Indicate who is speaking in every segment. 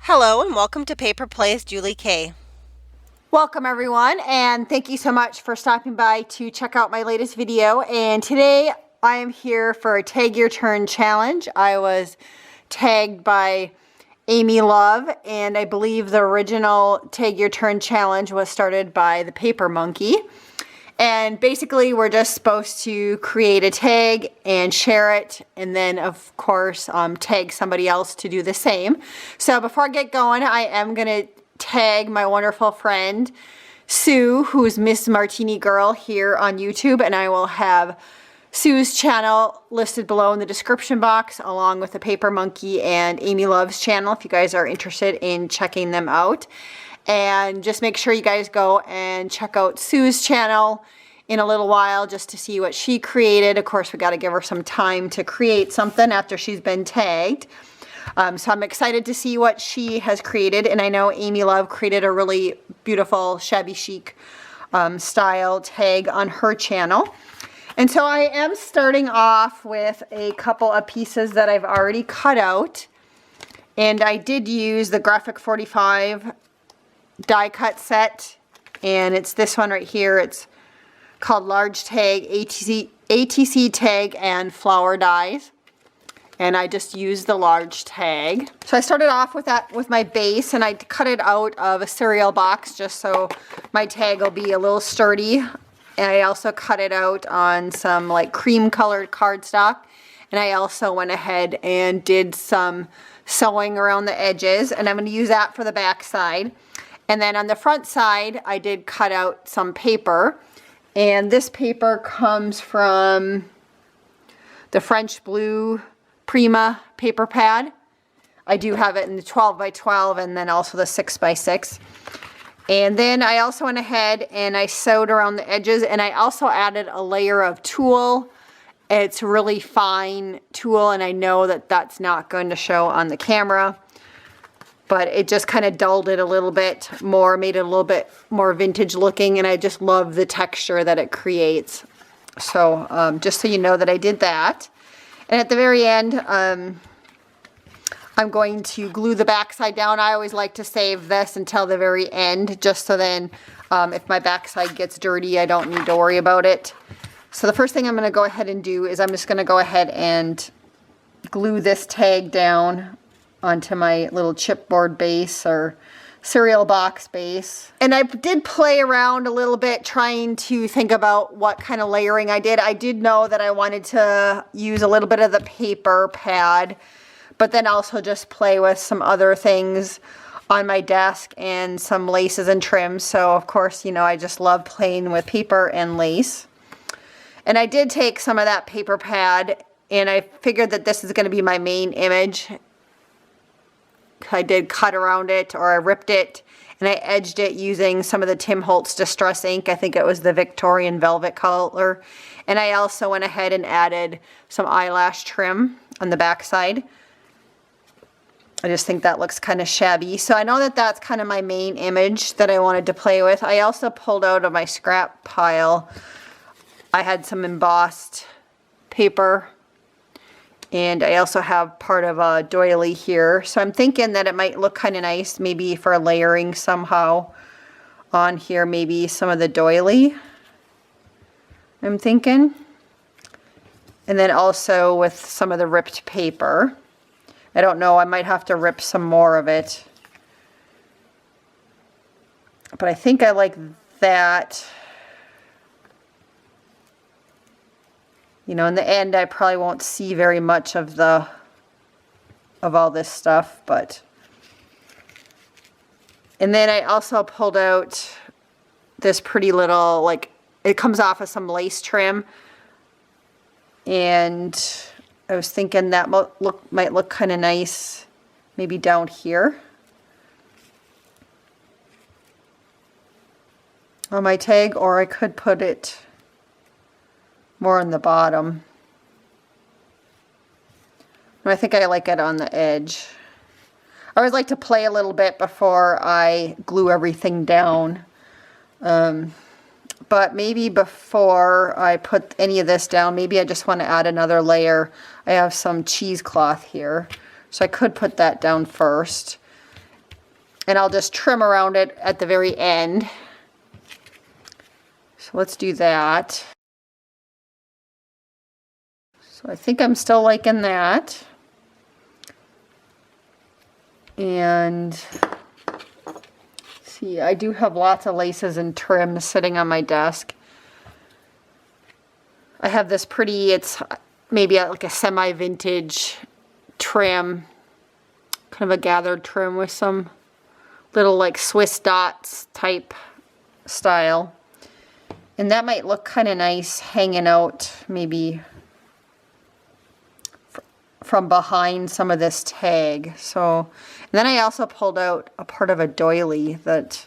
Speaker 1: Hello and welcome to Paper Plays Julie K.
Speaker 2: Welcome everyone, and thank you so much for stopping by to check out my latest video. And today I am here for a Tag Your Turn challenge. I was tagged by Amy Love, and I believe the original Tag Your Turn challenge was started by the Paper Monkey. And basically we're just supposed to create a tag and share it, and then of course tag somebody else to do the same. So before I get going, I am going to tag my wonderful friend Sue, who's Miss Martini Girl here on YouTube, and I will have Sue's channel listed below in the description box along with the Paper Monkey and Amy Love's channel if you guys are interested in checking them out. And just make sure you guys go and check out Sue's channel in a little while just to see what she created. Of course, we got to give her some time to create something after she's been tagged. So I'm excited to see what she has created, and I know Amy Love created a really beautiful shabby chic style tag on her channel. And so I am starting off with a couple of pieces that I've already cut out, and I did use the Graphic 45 die cut set, and it's this one right here. It's called Large Tag, ATC Tag, and Flower Dies. And I just used the large tag. So I started off with that with my base, and I cut it out of a cereal box just so my tag will be a little sturdy. And I also cut it out on some like cream colored cardstock. And I also went ahead and did some sewing around the edges, and I'm going to use that for the back side. And then on the front side, I did cut out some paper. And this paper comes from the French Blue Prima paper pad. I do have it in the 12 by 12 and then also the 6 by 6. And then I also went ahead and I sewed around the edges, and I also added a layer of tulle. It's really fine tulle, and I know that that's not going to show on the camera, but it just kind of dulled it a little bit more, made it a little bit more vintage looking, and I just love the texture that it creates. So just so you know that I did that. And at the very end, I'm going to glue the back side down. I always like to save this until the very end, just so then if my back side gets dirty, I don't need to worry about it. So the first thing I'm going to go ahead and do is I'm just going to go ahead and glue this tag down onto my little chipboard base or cereal box base. And I did play around a little bit trying to think about what kind of layering I did. I did know that I wanted to use a little bit of the paper pad, but then also just play with some other things on my desk and some laces and trims. So of course, you know, I just love playing with paper and lace. And I did take some of that paper pad, and I figured that this is going to be my main image. I did cut around it, or I ripped it, and I edged it using some of the Tim Holtz Distress ink. I think it was the Victorian Velvet color. And I also went ahead and added some eyelash trim on the back side. I just think that looks kind of shabby. So I know that that's kind of my main image that I wanted to play with. I also pulled out of my scrap pile, I had some embossed paper, and I also have part of a doily here. So I'm thinking that it might look kind of nice maybe for layering somehow on here, maybe some of the doily, I'm thinking. And then also with some of the ripped paper. I don't know, I might have to rip some more of it. But I think I like that. You know, in the end, I probably won't see very much of all this stuff, but. And then I also pulled out this pretty little, like, it comes off of some lace trim, and I was thinking that might look kind of nice, maybe down here on my tag, or I could put it more on the bottom. I think I like it on the edge. I always like to play a little bit before I glue everything down. But maybe before I put any of this down, maybe I just want to add another layer. I have some cheesecloth here, so I could put that down first. and I'll just trim around it at the very end. So let's do that. So I think I'm still liking that. And see, I do have lots of laces and trims sitting on my desk. I have this pretty, it's maybe like a semi-vintage trim, kind of a gathered trim with some little like Swiss dots type style. And that might look kind of nice hanging out maybe from behind some of this tag. So, and then I also pulled out a part of a doily that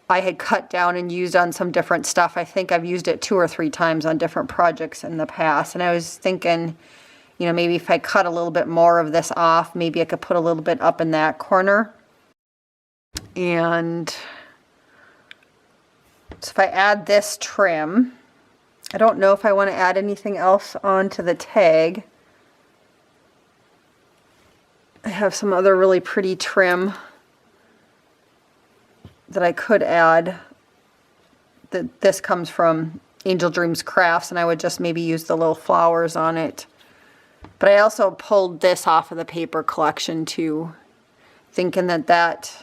Speaker 2: I had cut down and used on some different stuff. I think I've used it 2 or 3 times on different projects in the past. And I was thinking, you know, maybe if I cut a little bit more of this off, maybe I could put a little bit up in that corner. And so if I add this trim, I don't know if I want to add anything else onto the tag. I have some other really pretty trim that I could add. This comes from Angel Dreams Crafts, and I would just maybe use the little flowers on it. But I also pulled this off of the paper collection too, thinking that,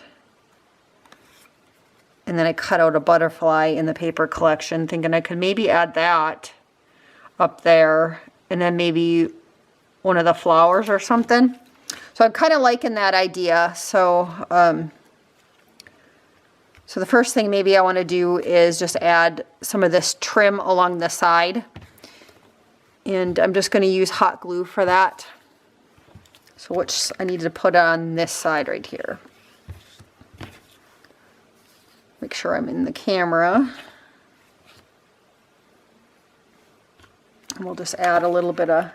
Speaker 2: and then I cut out a butterfly in the paper collection, thinking I could maybe add that up there, and then maybe one of the flowers or something. So I'm kind of liking that idea. So, so the first thing maybe I want to do is just add some of this trim along the side. And I'm just going to use hot glue for that. So which I need to put on this side right here. Make sure I'm in the camera. And we'll just add a little bit of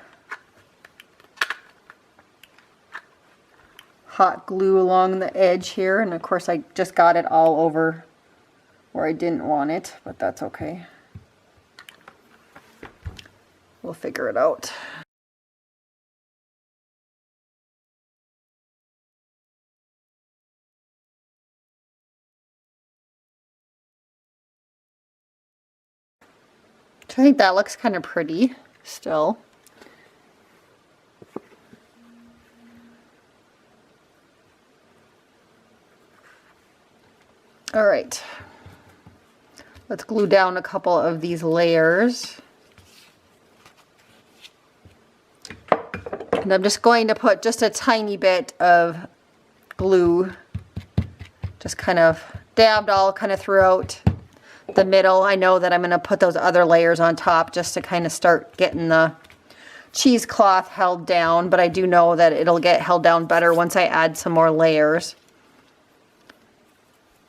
Speaker 2: hot glue along the edge here, and of course I just got it all over where I didn't want it, but that's okay. We'll figure it out. So I think that looks kind of pretty still. All right, let's glue down a couple of these layers. And I'm just going to put just a tiny bit of glue, just kind of dabbed all kind of throughout the middle. I know that I'm going to put those other layers on top just to kind of start getting the cheesecloth held down, but I do know that it'll get held down better once I add some more layers.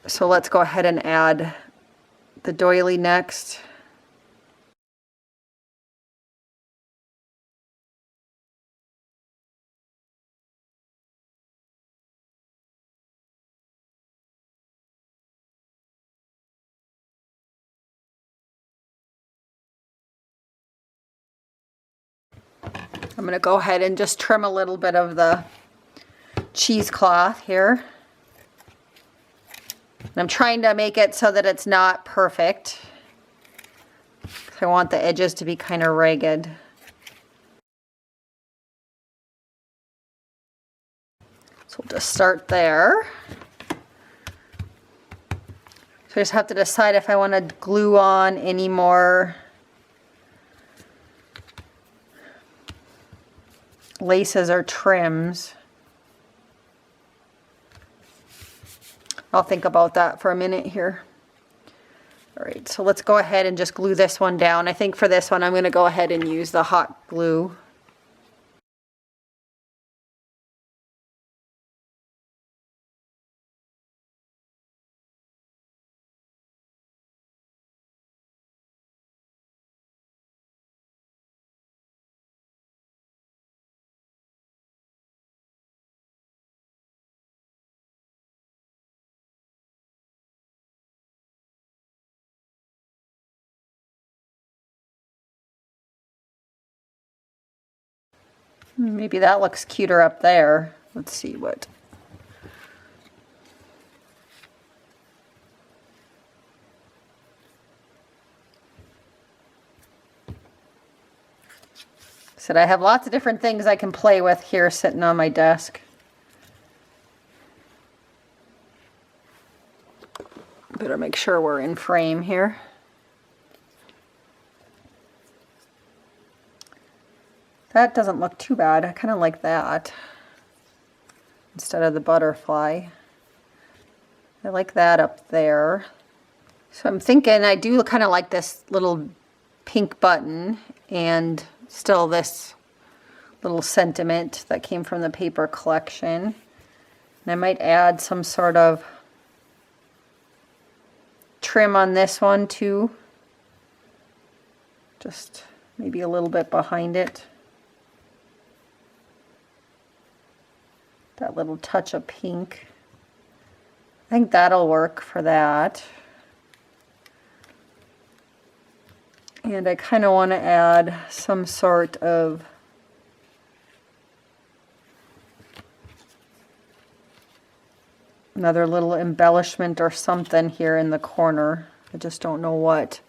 Speaker 2: So let's go ahead and add the doily next. I'm going to go ahead and just trim a little bit of the cheesecloth here. And I'm trying to make it so that it's not perfect. I want the edges to be kind of ragged. So we'll just start there. So I just have to decide if I want to glue on any more laces or trims. I'll think about that for a minute here. All right, so let's go ahead and just glue this one down. I think for this one I'm going to go ahead and use the hot glue. Maybe that looks cuter up there. Let's see what. Said I have lots of different things I can play with here sitting on my desk. Better make sure we're in frame here. That doesn't look too bad. I kind of like that instead of the butterfly. I like that up there. So I'm thinking I do kind of like this little pink button and still this little sentiment that came from the paper collection. And I might add some sort of trim on this one too. Just maybe a little bit behind it. That little touch of pink. I think that'll work for that. And I kind of want to add some sort of another little embellishment or something here in the corner. I just don't know what.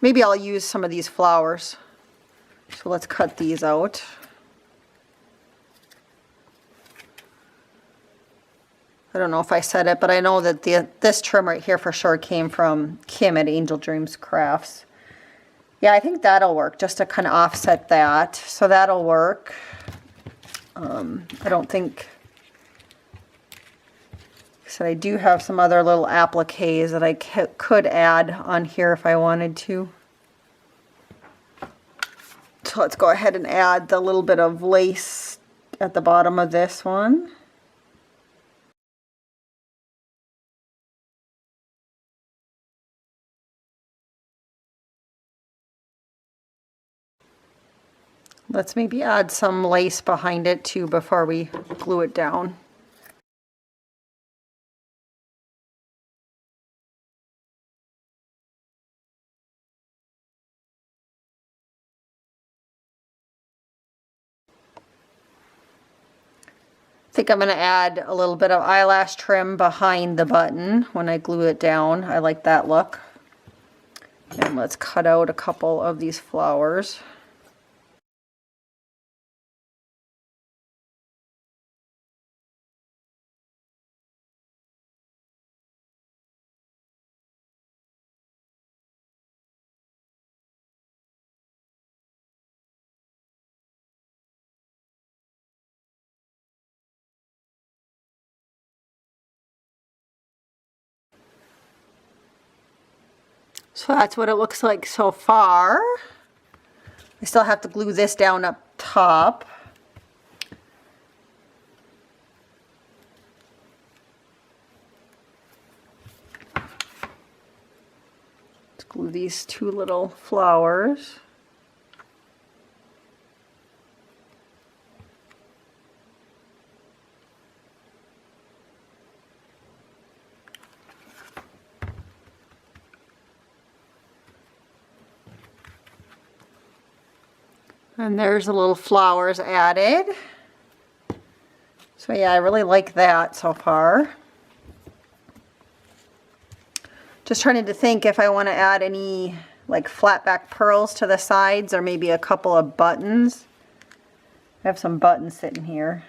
Speaker 2: Maybe I'll use some of these flowers. So let's cut these out. I don't know if I said it, but I know that this trim right here for sure came from Kim at Angel Dreams Crafts. Yeah, I think that'll work, just to kind of offset that. So that'll work. I don't think... So I do have some other little appliques that I could add on here if I wanted to. So let's go ahead and add the little bit of lace at the bottom of this one. Let's maybe add some lace behind it too before we glue it down. I think I'm going to add a little bit of eyelash trim behind the button when I glue it down. I like that look. And let's cut out a couple of these flowers. So that's what it looks like so far. I still have to glue this down up top. Let's glue these two little flowers. And there's the little flowers added. So yeah, I really like that so far. Just trying to think if I want to add any like flat back pearls to the sides or maybe a couple of buttons. I have some buttons sitting here.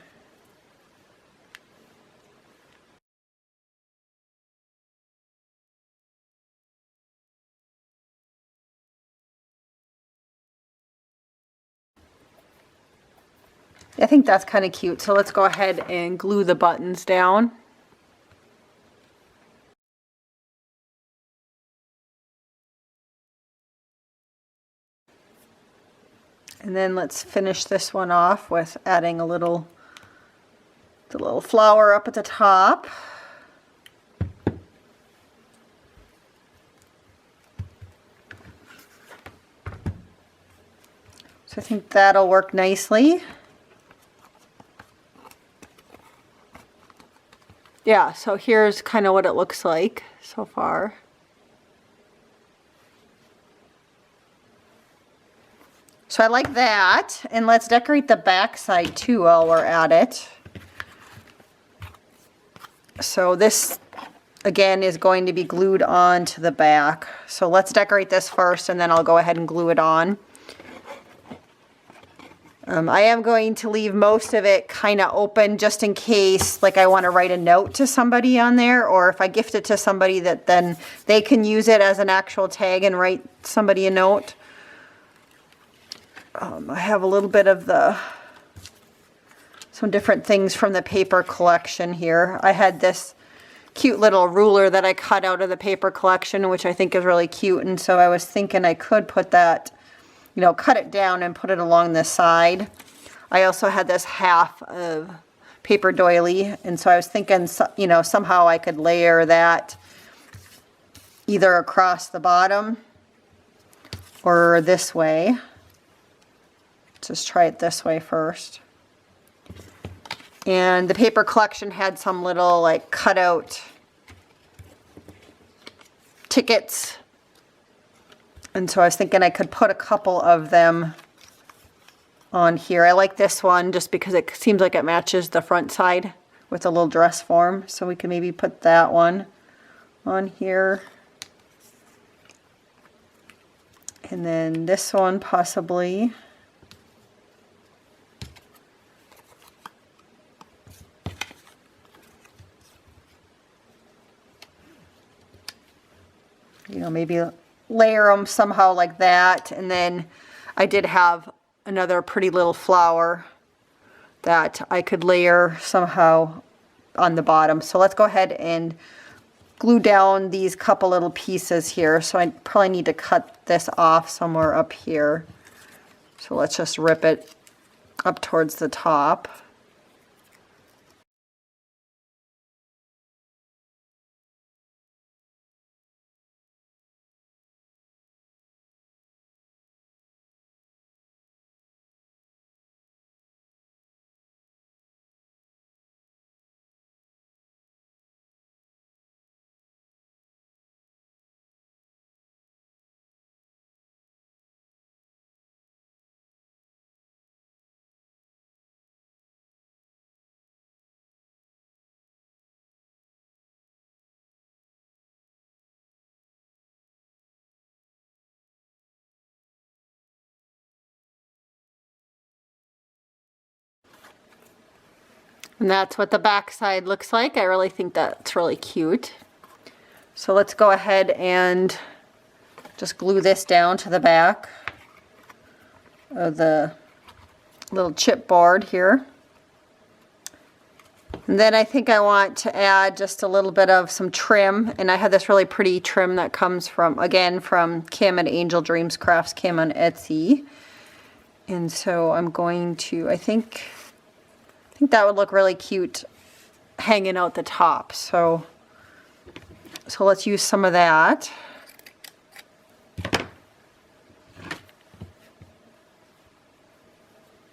Speaker 2: I think that's kind of cute, so let's go ahead and glue the buttons down. And then let's finish this one off with adding the little flower up at the top. So I think that'll work nicely. Yeah, so here's kind of what it looks like so far. So I like that, and let's decorate the back side too while we're at it. So this again is going to be glued on to the back. So let's decorate this first and then I'll go ahead and glue it on. I am going to leave most of it kind of open just in case, like I want to write a note to somebody on there, or if I gift it to somebody that then they can use it as an actual tag and write somebody a note. I have a little bit of some different things from the paper collection here. I had this cute little ruler that I cut out of the paper collection, which I think is really cute, and so I was thinking I could put that, you know, cut it down and put it along the side. I also had this half of paper doily, and so I was thinking, you know, somehow I could layer that either across the bottom or this way. Just try it this way first. And the paper collection had some little like cutout tickets. And so I was thinking I could put a couple of them on here. I like this one just because it seems like it matches the front side with a little dress form. So we can maybe put that one on here. And then this one possibly. You know, maybe layer them somehow like that. And then I did have another pretty little flower that I could layer somehow on the bottom. So let's go ahead and glue down these couple little pieces here. So I probably need to cut this off somewhere up here. So let's just rip it up towards the top. And that's what the back side looks like. I really think that's really cute. So let's go ahead and just glue this down to the back of the little chipboard here. And then I think I want to add just a little bit of some trim. And I have this really pretty trim that comes from, again, from Kim at Angel Dreams Crafts, Kim on Etsy. And so I'm going to, I think that would look really cute hanging out the top. So let's use some of that.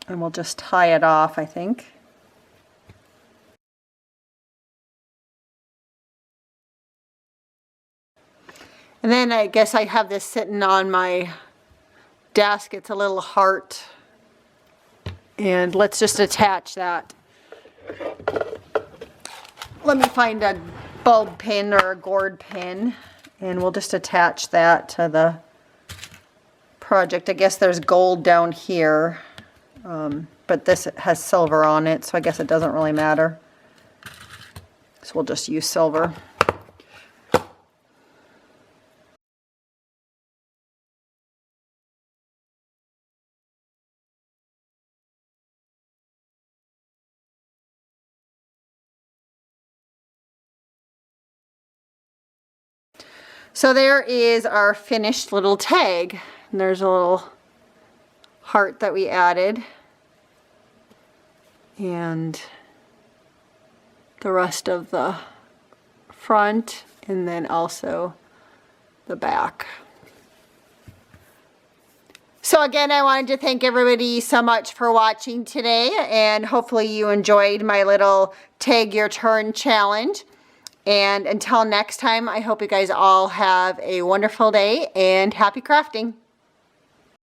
Speaker 2: And we'll just tie it off, I think. And then I guess I have this sitting on my desk. It's a little heart. And let's just attach that. Let me find a bulb pin or a gourd pin, and we'll just attach that to the project. I guess there's gold down here, but this has silver on it, so I guess it doesn't really matter. So we'll just use silver. So there is our finished little tag. And there's a little heart that we added. And the rest of the front, and then also the back. So again, I wanted to thank everybody so much for watching today, and hopefully you enjoyed my little Tag Your Turn challenge. And until next time, I hope you guys all have a wonderful day and happy crafting.